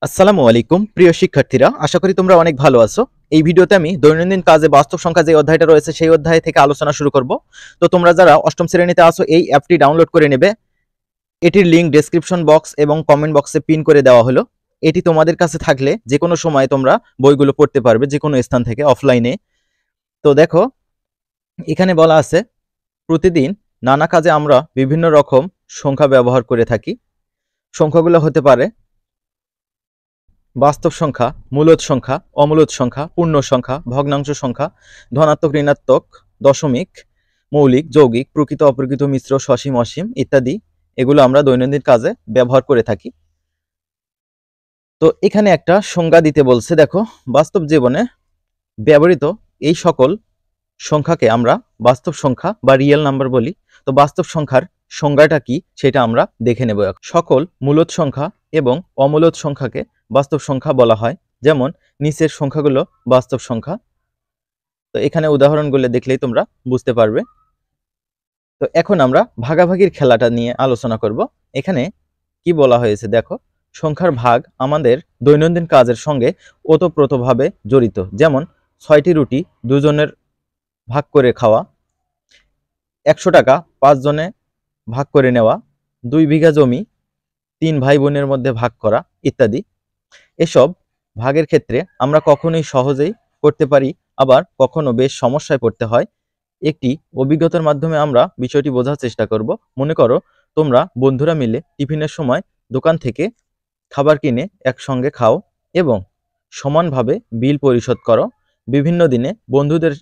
আসসালামু আলাইকুম প্রিয় শিক্ষার্থীরা, আশা করি তোমরা অনেক ভালো আছো। এই ভিডিওতে আমি দৈনন্দিন কাজে বাস্তব সংখ্যা যে অধ্যায়টা রয়েছে সেই অধ্যায় থেকে আলোচনা শুরু করব। তো তোমরা যারা অষ্টম শ্রেণীতে আছো এই অ্যাপটি ডাউনলোড করে নেবে। এটির লিংক ডেসক্রিপশন বক্স এবং কমেন্ট বক্সে পিন করে দেওয়া হলো। এটি তোমাদের কাছে থাকলে যে কোনো সময় তোমরা বইগুলো পড়তে পারবে, যে কোনো স্থান থেকে অফলাইনে। তো দেখো, এখানে বলা আছে প্রতিদিন নানা কাজে আমরা বিভিন্ন রকম সংখ্যা ব্যবহার করে থাকি। সংখ্যাগুলো হতে পারে বাস্তব সংখ্যা, মূলদ সংখ্যা, অমূলদ সংখ্যা, পূর্ণ সংখ্যা, ভগ্নাংশ সংখ্যা, ধনাত্মক, ঋণাত্মক, দশমিক, মৌলিক, যৌগিক, প্রকৃত, অপ্রকৃত, মিশ্র, সসীম, অসীম ইত্যাদি। এগুলো আমরা দৈনন্দিন কাজে ব্যবহার করে থাকি। তো এখানে একটা সংজ্ঞা দিতে বলছে। দেখো, বাস্তব জীবনে ব্যবহৃত এই সকল সংখ্যাকে আমরা বাস্তব সংখ্যা বা রিয়েল নাম্বার বলি। তো বাস্তব সংখ্যার সংজ্ঞাটা কি সেটা আমরা দেখে নেব। সকল মূলদ সংখ্যা এবং অমূলদ সংখ্যাকে বাস্তব সংখ্যা বলা হয়। যেমন নিচের সংখ্যাগুলো বাস্তব সংখ্যা। তো এখানে উদাহরণগুলো দেখলেই তোমরা বুঝতে পারবে। তো এখন আমরা ভাগাভাগির খেলাটা নিয়ে আলোচনা করব। এখানে কি বলা হয়েছে দেখো, সংখ্যার ভাগ আমাদের দৈনন্দিন কাজের সঙ্গে ওতপ্রোতভাবে জড়িত। যেমন 6টি রুটি দুজনের ভাগ করে খাওয়া, 100 টাকা 5 জনে ভাগ করে নেওয়া, 2 বিঘা জমি 3 ভাই বোনের মধ্যে ভাগ করা ইত্যাদি। এসব ভাগের ক্ষেত্রে আমরা কখনোই সহজেই করতে পারি, আবার কখনো বেশ সমস্যায় পড়তে হয়। একটি অভিজ্ঞতার মাধ্যমে আমরা বিষয়টি বোঝার চেষ্টা করব। মনে করো তোমরা বন্ধুরা মিলে টিফিনের সময় দোকান থেকে খাবার কিনে একসঙ্গে খাও এবং সমানভাবে বিল পরিশোধ করো। বিভিন্ন দিনে বন্ধুদের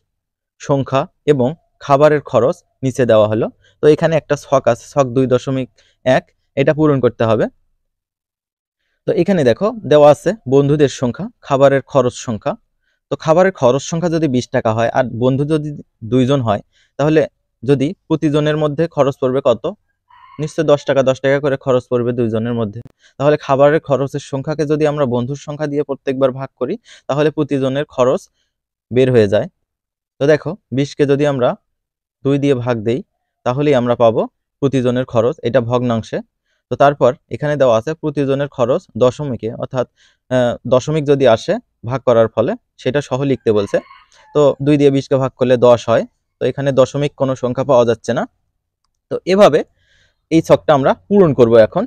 সংখ্যা এবং খাবারের খরচ নিচে দেওয়া হলো। তো এখানে একটা ছক আছে, ছক 2.1, এটা পূরণ করতে হবে। তো এখানে দেখো দেওয়া আছে বন্ধুদের সংখ্যা, খাবারের খরচ সংখ্যা। তো খাবারের খরচ সংখ্যা যদি 20 টাকা হয় আর বন্ধু যদি 2 জন হয়, তাহলে যদি প্রতিজনের মধ্যে খরচ পড়বে কত? নিশ্চয় 10 টাকা 10 টাকা করে খরচ পড়বে 2 জনের মধ্যে। তাহলে খাবারের খরচের সংখ্যাকে যদি আমরা বন্ধুর সংখ্যা দিয়ে প্রত্যেকবার ভাগ করি, তাহলে প্রতিজনের খরচ বের হয়ে যায়। তো দেখো 20কে যদি আমরা 2 দিয়ে ভাগ দেই, তাহলেই আমরা পাবো প্রতিজনের খরচ, এটা ভগ্নাংশে। তো তারপর এখানে দেওয়া আছে প্রতিজনের খরচ দশমিকে, অর্থাৎ দশমিক যদি আসে ভাগ করার ফলে সেটা সহ লিখতে বলছে। তো 2 দিয়ে 20কে ভাগ করলে 10 হয়। তো এখানে দশমিক কোনো সংখ্যা পাওয়া যাচ্ছে না। তো এভাবে এই ছকটা আমরা পূরণ করব। এখন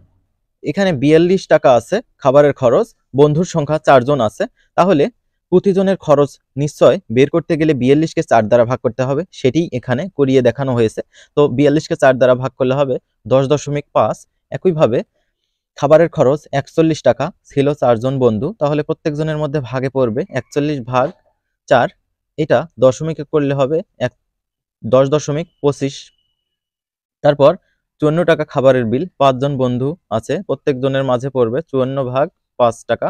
এখানে 42 টাকা আছে খাবারের খরচ, বন্ধুর সংখ্যা 4 জন আছে, তাহলে প্রতিজনের খরচ নিশ্চয় বের করতে গেলে 42কে 4 দ্বারা ভাগ করতে হবে, সেটি এখানে করিয়ে দেখানো হয়েছে। তো 42কে 4 দ্বারা ভাগ করলে হবে 10.5। একইভাবে খাবারের খরচ 41 টাকা ছিল 4 জন বন্ধু, তাহলে প্রত্যেকজনের মধ্যে ভাগে পড়বে 41 ভাগ 4। এটা দশমিকে করলে হবে 10.25। তারপর 54 টাকা খাবারের বিল, 5 জন বন্ধু আছে, প্রত্যেকজনের মাঝে পড়বে 54 ভাগ 5 টাকা।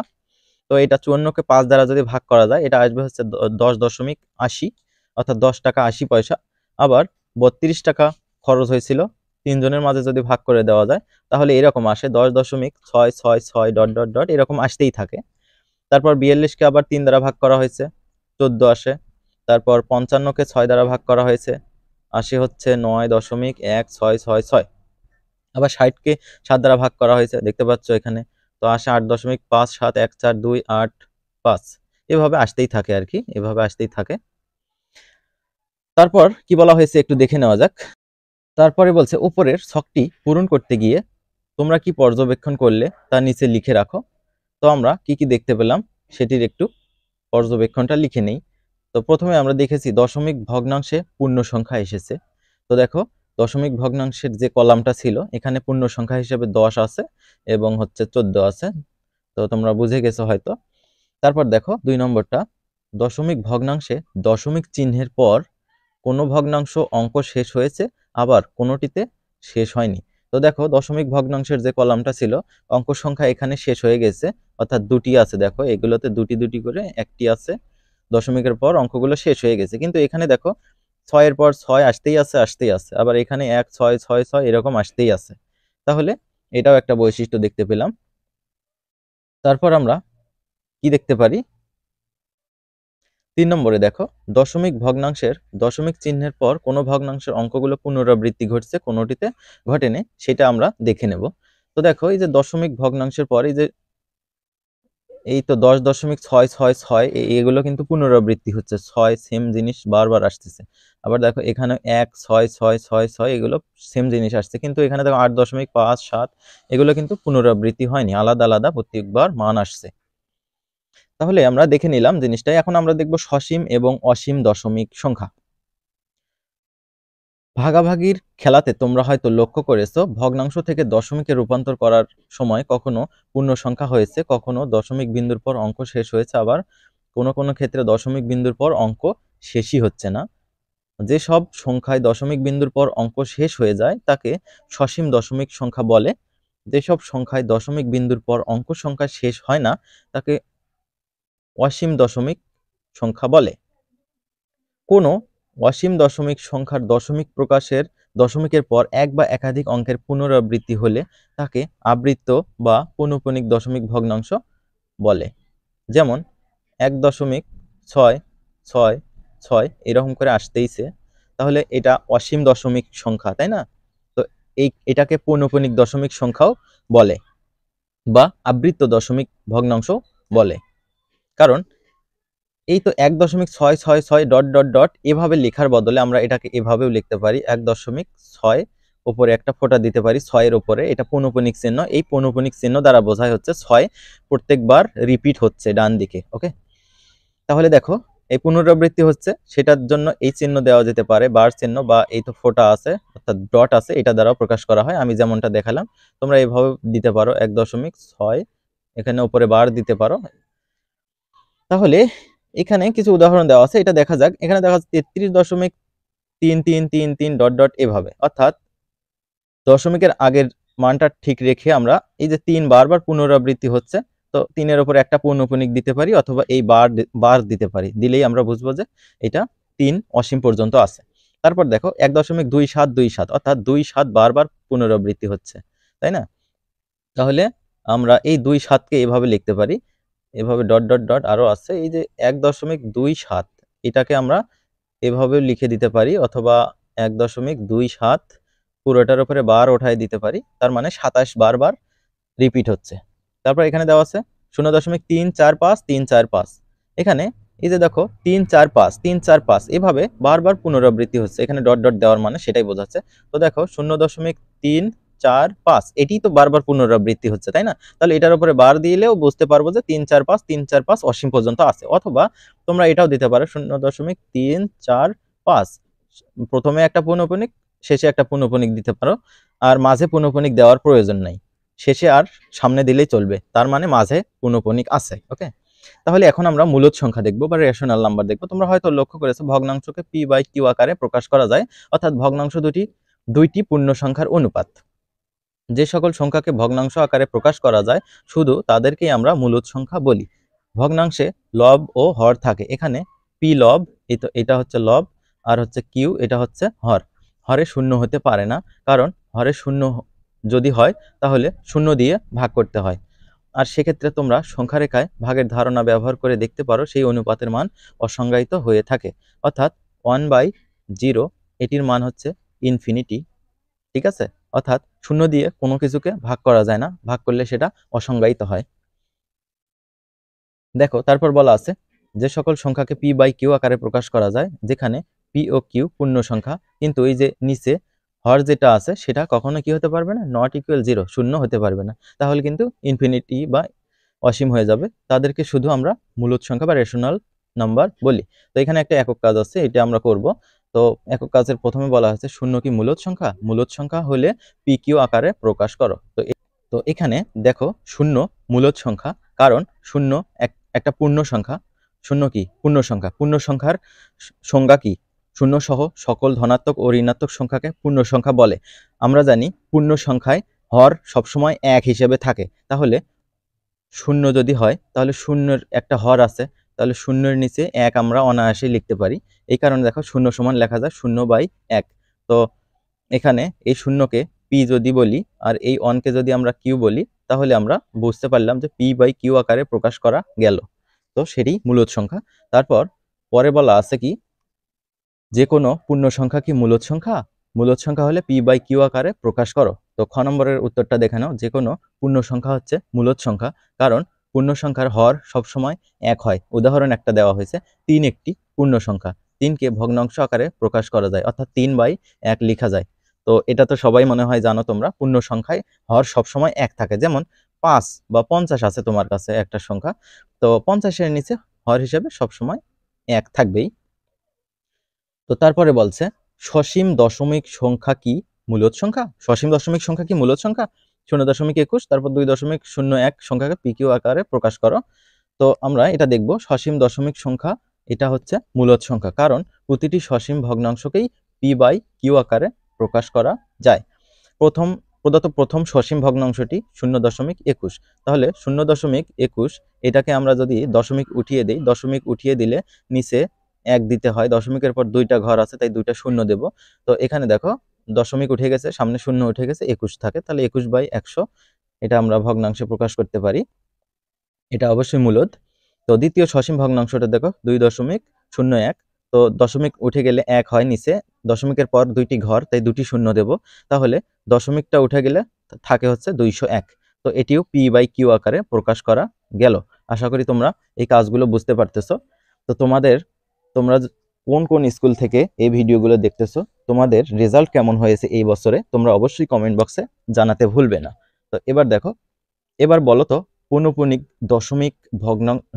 তো এটা 54কে 5 দ্বারা যদি ভাগ করা যায়, এটা আসবে হচ্ছে 10.80, অর্থাৎ 10 টাকা 80 পয়সা। আবার 32 টাকা খরচ হয়েছিল, 3 জনের মাঝে যদি ভাগ করে দেওয়া যায়, তাহলে এরকম আসে 10.666 ডট ডট ডট এরকম আসতেই থাকে। তারপর 42কে আবার 3 দ্বারা ভাগ করা হয়েছে, 14 আসে। তারপর 55কে 6 দ্বারা ভাগ করা হয়েছে, আসে হচ্ছে 9.1666। আবার 60কে 7 দ্বারা ভাগ করা হয়েছে, দেখতে পাচ্ছ এখানে, তো আসে 8.5714285। এভাবে আসতেই থাকে আর কি, এভাবে আসতেই থাকে। তারপর কি বলা হয়েছে একটু দেখে নেওয়া যাক। তারপরে বলছে উপরের ছকটি পূরণ করতে গিয়ে তোমরা কি পর্যবেক্ষণ করলে তা নিচে লিখে রাখো। তো আমরা কি কি দেখতে পেলাম সেটির একটু পর্যবেক্ষণটা লিখে নেই। তো প্রথমে আমরা দেখেছি দশমিক ভগ্নাংশে পূর্ণ সংখ্যা এসেছে। তো দেখো দশমিক ভগ্নাংশের যে কলামটা ছিল এখানে পূর্ণ সংখ্যা হিসেবে 10 আছে এবং হচ্ছে 14 আছে। তো তোমরা বুঝে গেছো হয়তো। তারপর দেখো 2 নম্বরটা, দশমিক ভগ্নাংশে দশমিক চিহ্নের পর কোনো ভগ্নাংশ অঙ্ক শেষ হয়েছে, আবার কোনোটিতে শেষ হয়নি। তো দেখো দশমিক ভগ্নাংশের যে কলামটা ছিল অঙ্ক সংখ্যা এখানে শেষ হয়ে গেছে, অর্থাৎ 2টি আছে। দেখো এগুলোতে 2টি 2টি করে একটি আছে, দশমিকের পর অঙ্কগুলো শেষ হয়ে গেছে। কিন্তু এখানে দেখো 6 এর পর 6 আসতেই আছে আসতেই আছে, আবার এখানে 1 6 6 6 এরকম আসতেই আছে। তাহলে এটাও একটা বৈশিষ্ট্য দেখতে পেলাম। তারপর আমরা কি দেখতে পারি, 3 নম্বরে দেখো দশমিক ভগ্নাংশের দশমিক চিহ্নের পর কোন ভগ্নাংশের অঙ্কগুলো পুনরাবৃত্তি ঘটছে, কোনোটিতে ঘটেনি, সেটা আমরা দেখে নেব। তো দেখো এই যে দশমিক ভগ্নাংশের পর এই যে এই তো 10.666 এগুলো কিন্তু পুনরাবৃত্তি হচ্ছে, 6 সেম জিনিস বারবার আসতেছে। আবার দেখো এখানে 1 6 6 6 6 এগুলো সেম জিনিস আসছে, কিন্তু এখানে দেখো 8.5 7 এগুলো কিন্তু পুনরাবৃত্তি হয়নি, আলাদা আলাদা প্রত্যেকবার মান আসছে। তাহলে আমরা দেখে নিলাম জিনিসটাই। এখন আমরা দেখব সসীম এবং অসীম দশমিক সংখ্যা। ভাগাভাগির খেলাতে তোমরা হয়তো লক্ষ্য করেছো, ভগ্নাংশ থেকে দশমিকে রূপান্তর করার সময় কখনো পূর্ণ সংখ্যা হয়েছে, কখনো দশমিক বিন্দুর পর অঙ্ক শেষ হয়েছে, আবার কোনো কোনো ক্ষেত্রে দশমিক বিন্দুর পর অঙ্ক শেষই হচ্ছে না। যেসব সংখ্যায় দশমিক বিন্দুর পর অঙ্ক শেষ হয়ে যায় তাকে সসীম দশমিক সংখ্যা বলে। যেসব সংখ্যায় দশমিক বিন্দুর পর অঙ্ক সংখ্যা শেষ হয় না তাকে অসীম দশমিক সংখ্যা বলে। কোনো অসীম দশমিক সংখ্যার দশমিক প্রকাশের দশমিকের পর এক বা একাধিক অঙ্কের পুনরাবৃত্তি হলে তাকে আবৃত্ত বা পৌনঃপুনিক দশমিক ভগ্নাংশ বলে। যেমন 1.666 এরকম করে আসতেইছে, তাহলে এটা অসীম দশমিক সংখ্যা, তাই না? তো এটাকে পৌনঃপুনিক দশমিক সংখ্যাও বলে বা আবৃত্ত দশমিক ভগ্নাংশ বলে। কারণ এই তো 1.666 ডট ডট ডট এভাবে লেখার বদলে আমরা এটাকে এভাবেও লিখতে পারি, 1.6 উপরে একটা ফোঁটা দিতে পারি 6-এর উপরে, এটা পৌনঃপুনিক চিহ্ন। এই পৌনঃপুনিক চিহ্ন দ্বারা বোঝায় হচ্ছে 6 প্রত্যেকবার রিপিট হচ্ছে ডান দিকে। ওকে, তাহলে দেখো এই পুনরাবৃত্তি হচ্ছে, সেটার জন্য এই চিহ্ন দেওয়া যেতে পারে, বার চিহ্ন, বা এই তো ফোঁটা আছে অর্থাৎ ডট আছে, এটা দ্বারাও প্রকাশ করা হয়। আমি যেমনটা দেখালাম তোমরা এইভাবে দিতে পারো, 1.6 এখানে উপরে বার দিতে পারো। তাহলে এখানে কিছু উদাহরণ দেওয়া আছে, এটা দেখা যাক। এখানে দেখা যাচ্ছে 33.3333 ডট ডট এভাবে, অর্থাৎ দশমিকের আগের মানটা ঠিক রেখে আমরা এই যে 3 বারবার পুনরাবৃত্তি হচ্ছে, তো 3-এর উপরে একটা পৌনঃপুনিক দিতে পারি অথবা এই বার দিতে পারি, দিলেই আমরা বুঝবো যে এটা 3 অসীম পর্যন্ত আছে। তারপর দেখো 1.2727 অর্থাৎ 27 বারবার পুনরাবৃত্তি হচ্ছে, তাই না? তাহলে আমরা এই 27কে এভাবে লিখতে পারি, এভাবে ডট ডট ডট আরো আছে, এই যে 1.27 এটাকে আমরা এভাবে লিখে দিতে পারি, অথবা 1.27 পুরোটার উপরে বার ওঠায় দিতে পারি, তার মানে 27 বারবার রিপিট হচ্ছে। তারপর এখানে দেওয়া আছে 0.345345, এখানে এই যে দেখো 345 এভাবে বারবার পুনরাবৃত্তি হচ্ছে, এখানে ডট ডট দেওয়ার মানে সেটাই বোঝাচ্ছে। তো দেখো 0.345 এটি তো বারবার পুনরাবৃত্তি হচ্ছে, তাই না? তাহলে এটার উপরে বার দিলেও বুঝতে পারবো যে 345 অসীম পর্যন্ত আছে। অথবা তোমরা এটাও দিতে পারো 0.345, প্রথমে একটা পৌনঃপুনিক শেষে একটা পৌনঃপুনিক দিতে পারো, আর মাঝে পৌনঃপুনিক দেওয়ার প্রয়োজন নাই, শেষে আর সামনে দিলেই চলবে, তার মানে মাঝে পৌনঃপুনিক আছে। ওকে, তাহলে এখন আমরা মূলদ সংখ্যা দেখব বা রেশনাল নাম্বার দেখব। তোমরা হয়তো লক্ষ্য করেছো ভগ্নাংশকে পি বাই কিউ আকারে প্রকাশ করা যায়, অর্থাৎ ভগ্নাংশ দুইটি পূর্ণ সংখ্যার অনুপাত। যে সকল সংখ্যাকে ভগ্নাংশ আকারে প্রকাশ করা যায় শুধু তাদেরকেই আমরা মূলদ সংখ্যা বলি। ভগ্নাংশে লব ও হর থাকে, এখানে পি লব, এটা হচ্ছে লব, আর হচ্ছে কিউ এটা হচ্ছে হর। হরে শূন্য হতে পারে না, কারণ হরে শূন্য যদি হয় তাহলে শূন্য দিয়ে ভাগ করতে হয়, আর সেক্ষেত্রে তোমরা সংখ্যারেখায় ভাগের ধারণা ব্যবহার করে দেখতে পারো সেই অনুপাতের মান অসংজ্ঞায়িত হয়ে থাকে, অর্থাৎ 1/0 এটির মান হচ্ছে ইনফিনিটি। ঠিক আছে, অর্থাৎ শূন্য দিয়ে কোনো কিছুকে ভাগ করা যায় না, ভাগ করলে সেটা অসংজ্ঞায়িত হয়। দেখো তারপর বলা আছে যে সকল সংখ্যাকে পি বাই কিউ আকারে প্রকাশ করা যায়, যেখানে পি ও কিউ পূর্ণ সংখ্যা, কিন্তু এই যে নিচে হর যেটা আছে সেটা কখনো কি হতে পারবে না, নট ইকুয়াল 0, শূন্য হতে পারবে না, তাহলে কিন্তু ইনফিনিটি বা অসীম হয়ে যাবে, তাদেরকে শুধু আমরা মূলদ সংখ্যা বা রেশনাল নাম্বার বলি। তো এখানে একটা একক কাজ আছে, এটা আমরা করব। তো একক কাজের প্রথমে বলা হয়েছে শূন্য কি মূলদ সংখ্যা, মূলদ সংখ্যা হলে পি কিউ আকারে প্রকাশ করো। তো এখানে দেখো শূন্য মূলদ সংখ্যা, কারণ শূন্য একটা পূর্ণ সংখ্যা। শূন্য কি পূর্ণ সংখ্যা, পূর্ণ সংখ্যার সংজ্ঞা কি, শূন্য সহ সকল ধনাত্মক ও ঋণাত্মক সংখ্যাকে পূর্ণ সংখ্যা বলে। আমরা জানি পূর্ণ সংখ্যায় হর সবসময় 1 হিসেবে থাকে, তাহলে শূন্য যদি হয় তাহলে শূন্যের একটা হর আছে, তাহলে শূন্যের নিচে 1 আমরা অনায়াসেই লিখতে পারি। এই কারণে দেখো শূন্য সমান লেখা যায় 0/1। তো এখানে এই শূন্যকে পি যদি বলি আর এই অনকে যদি আমরা কিউ বলি, তাহলে আমরা বুঝতে পারলাম যে পি বাই কিউ আকারে প্রকাশ করা গেল। তো সেটি মূলদ সংখ্যা। তারপর পরে বলা আছে কি, যে কোনো পূর্ণ সংখ্যা কি মূলদ সংখ্যা, মূলদ সংখ্যা হলে পি বাই কিউ আকারে প্রকাশ করো। তো খ নম্বরের উত্তরটা দেখে নাও, যে কোনো পূর্ণ সংখ্যা হচ্ছে মূলদ সংখ্যা, কারণ পূর্ণ সংখ্যার হর সবসময় 1 হয়। উদাহরণ একটা দেওয়া হয়েছে, 3 একটি পূর্ণ সংখ্যা। 3কে ভগ্নাংশ আকারে প্রকাশ করা যায়, অর্থাৎ 3/1 লেখা যায়। তো এটা তো সবাই মনে হয় জানো তোমরা, পূর্ণ সংখ্যায় হর সবসময় 1 থাকে। যেমন 5 বা 50 আছে তোমার কাছে একটা সংখ্যা, তো 50-এর নিচে হর হিসেবে সবসময় 1 থাকবেই। তো তারপরে বলছে সসীম দশমিক সংখ্যা কি মূলদ সংখ্যা? সসীম দশমিক সংখ্যা কি মূলদ সংখ্যা? 0.21, তারপর 2.01 সংখ্যাকে পিকিউ আকারে প্রকাশ করো। তো আমরা এটা দেখব, সসীম দশমিক সংখ্যা এটা হচ্ছে মূলদ সংখ্যা, কারণ প্রতিটি সসীম ভগ্নাংশকেই p/q আকারে প্রকাশ করা যায়। প্রথম সসীম ভগ্নাংশটি 0.21, তাহলে 0.21 এটাকে আমরা যদি দশমিক উঠিয়ে দিই, দশমিক উঠিয়ে দিলে নিচে 1 দিতে হয়, দশমিকের পর 2টা ঘর আছে তাই 2টা শূন্য দেব। তো এখানে দেখো দশমিক উঠে গেছে, সামনে শূন্য উঠে গেছে, 21 থাকে, তাহলে 21/100 এটা আমরা ভগ্নাংশে প্রকাশ করতে পারি। এটা অবশ্যই মূলদ। তো দ্বিতীয় সসীম ভগ্নাংশটা দেখো 2.01, তো দশমিক উঠে গেলে 1 হয় নিচে, দশমিকের পর 2টি ঘর তাই 2টি শূন্য দেব, তাহলে দশমিকটা উঠে গেলে থাকে হচ্ছে 201। তো এটিও p/q আকারে প্রকাশ করা গেল। আশা করি তোমরা এই কাজগুলো বুঝতে পারতেছো। তো তোমরা কোন কোন স্কুল থেকে এই ভিডিওগুলো দেখতেছো, তোমাদের রেজাল্ট কেমন হয়েছে এই বছরে, তোমরা অবশ্যই কমেন্ট বক্সে জানাতে ভুলবে না। তো এবার দেখো, এবার বলো তো পৌনঃপুনিক দশমিক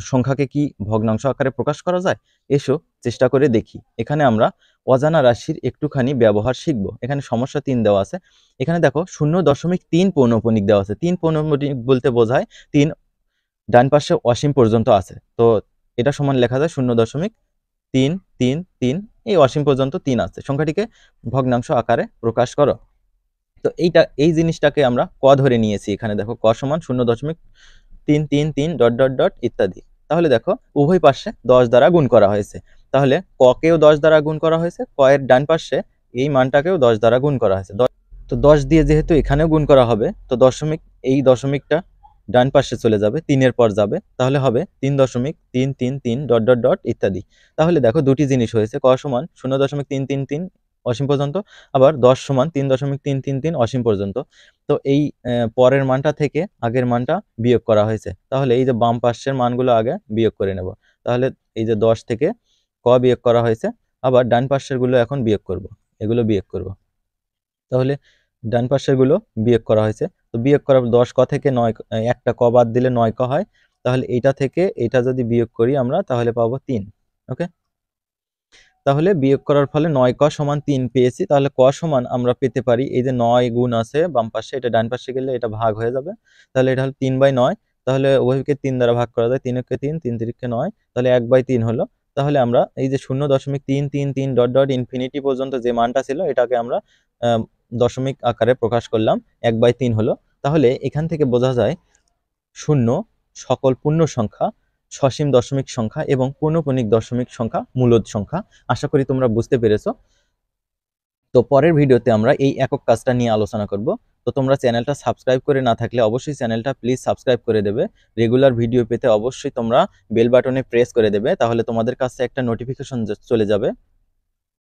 সংখ্যাকে কি ভগ্নাংশ আকারে প্রকাশ করা যায়? এসো চেষ্টা করে দেখি। এখানে আমরা অজানা রাশির একটুখানি ব্যবহার শিখব। এখানে সমস্যা 3 দেওয়া আছে। এখানে দেখো 0.3 পৌনঃপুনিক দেওয়া আছে। 3 পৌনঃপুনিক বলতে বোঝায় 3 ডান পাশে অসীম পর্যন্ত আছে। তো এটা সমান লেখা যায় 0.333, এই অসীম পর্যন্ত 3 আছে, সংখ্যাটিকে ভগ্নাংশ আকারে প্রকাশ করো। তো এই জিনিসটাকে আমরা ক ধরে নিয়েছি। এখানে দেখো ক সমান 0.333 ডট ডট ডট ইত্যাদি। তাহলে দেখো উভয় পাশে 10 দ্বারা গুণ করা হয়েছে, তাহলে ক কেও 10 দ্বারা গুণ করা হয়েছে, ক এর ডান পাশে এই মানটাকেও 10 দ্বারা গুণ করা হয়েছে। তো 10 দিয়ে যেহেতু এখানেও গুণ করা হবে, তো এই দশমিকটা ডান পাশে চলে যাবে, 3-এর পর যাবে, তাহলে হবে 3.333 ডট ডট ডট ইত্যাদি। তাহলে দেখো দুটি জিনিস হয়েছে, ক সমান 0.333 অসীম পর্যন্ত, আবার 10 সমান 3.333 অসীম পর্যন্ত। তো এই পরের মানটা থেকে আগের মানটা বিয়োগ করা হয়েছে, তাহলে এই যে বাম পাশের মানগুলো আগে বিয়োগ করে নেব। তাহলে এই যে 10 থেকে ক বিয়োগ করা হয়েছে, আবার ডান পাশের গুলো এখন বিয়োগ করব, এগুলো বিয়োগ করব। তাহলে ডান পাশের গুলো বিয়োগ করা হয়েছে, তো বিয়োগ করার 10 ক থেকে 9, একটা ক বাদ দিলে 9 ক হয়, তাহলে এইটা থেকে এটা যদি বিয়োগ করি আমরা তাহলে পাবো 3। ওকে, তাহলে বিয়োগ করার ফলে 9 ক সমান 3 পেয়েছি। তাহলে ক সমান আমরা পেতে পারি, এই যে 9 গুণ আছে বাম পাশে, এটা ডান পাশে গেলে এটা ভাগ হয়ে যাবে, তাহলে এটা হলো 3/9। তাহলে উভয়কে 3 দ্বারা ভাগ করা যায়, 3 একে 3, 3 3 9, তাহলে 1/3 হলো। তাহলে আমরা এই যে 0.333 ডট ডট ইনফিনিটি পর্যন্ত যে মানটা ছিল এটাকে আমরা দশমিক আকারে প্রকাশ করলাম, 1/3 হলো। তাহলে এখান থেকে বোঝা যায় 0 সকল পূর্ণ সংখ্যা, সসীম দশমিক সংখ্যা এবং পৌনঃপুনিক দশমিক সংখ্যা মূলদ সংখ্যা। আশা করি তোমরা বুঝতে পেরেছো। তো পরের ভিডিওতে আমরা এই একক কাজটা নিয়ে আলোচনা করব। তো তোমরা চ্যানেলটা সাবস্ক্রাইব করে না থাকলে অবশ্যই চ্যানেলটা প্লিজ সাবস্ক্রাইব করে দেবে। রেগুলার ভিডিও পেতে অবশ্যই তোমরা বেল বাটনে প্রেস করে দেবে, তাহলে তোমাদের কাছে একটা নোটিফিকেশন চলে যাবে।